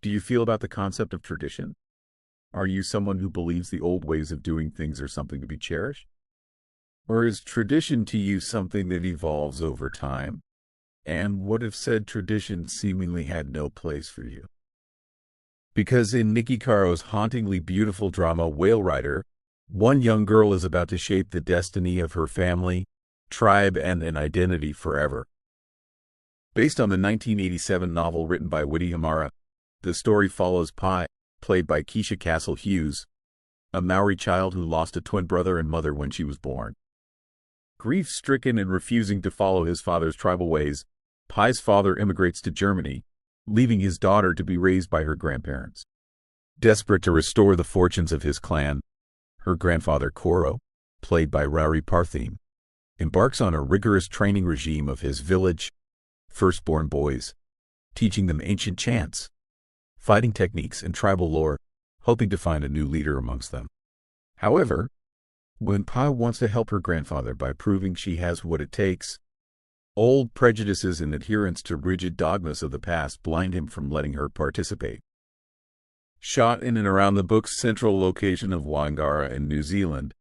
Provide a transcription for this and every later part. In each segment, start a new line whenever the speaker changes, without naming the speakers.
do you feel about the concept of tradition? Are you someone who believes the old ways of doing things are something to be cherished? Or is tradition to you something that evolves over time? And what if said tradition seemingly had no place for you? Because in Niki Caro's hauntingly beautiful drama Whale Rider, one young girl is about to shape the destiny of her family, tribe, and an identity forever. Based on the 1987 novel written by Witi Ihimaera, the story follows Pai, played by Keisha Castle-Hughes, a Māori child who lost a twin brother and mother when she was born. Grief-stricken and refusing to follow his father's tribal ways, Pai's father immigrates to Germany, leaving his daughter to be raised by her grandparents. Desperate to restore the fortunes of his clan, her grandfather Koro, played by Rauri Parthim, embarks on a rigorous training regime of his village, firstborn boys, teaching them ancient chants, fighting techniques, and tribal lore, hoping to find a new leader amongst them. However, when Pai wants to help her grandfather by proving she has what it takes, old prejudices and adherence to rigid dogmas of the past blind him from letting her participate. Shot in and around the book's central location of Whangara in New Zealand,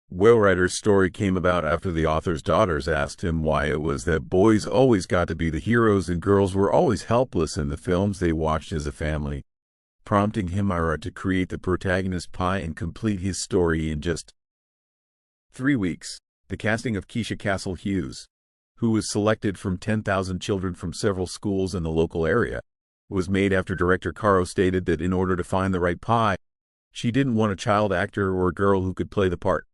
Whale Rider's story came about after the author's daughters asked him why it was that boys always got to be the heroes and girls were always helpless in the films they watched as a family, prompting Ihimaera to create the protagonist Pai and complete his story in just 3 weeks. The casting of Keisha Castle-Hughes, who was selected from 10,000 children from several schools in the local area, was made after director Koro stated that in order to find the right Pai, she didn't want a child actor or a girl who could play the part,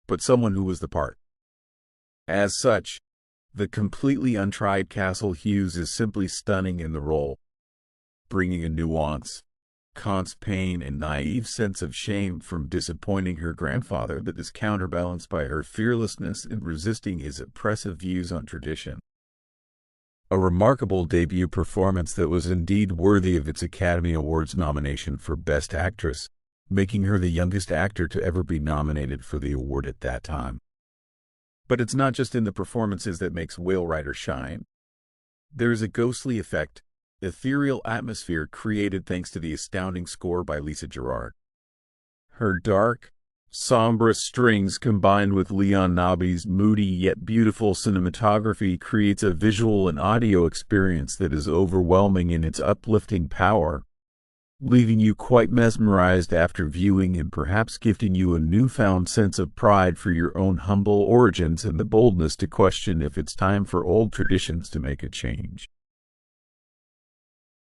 but someone who was the part. As such, the completely untried Castle-Hughes is simply stunning in the role, bringing a nuance, pain, and naive sense of shame from disappointing her grandfather that is counterbalanced by her fearlessness in resisting his oppressive views on tradition. A remarkable debut performance that was indeed worthy of its Academy Awards nomination for Best Actress, making her the youngest actor to ever be nominated for the award at that time. But it's not just in the performances that makes Whale Rider shine. There is a ghostly effect, ethereal atmosphere created thanks to the astounding score by Lisa Gerrard. Her dark, somber strings combined with Leon Nabi's moody yet beautiful cinematography creates a visual and audio experience that is overwhelming in its uplifting power, leaving you quite mesmerized after viewing and perhaps gifting you a newfound sense of pride for your own humble origins and the boldness to question if it's time for old traditions to make a change.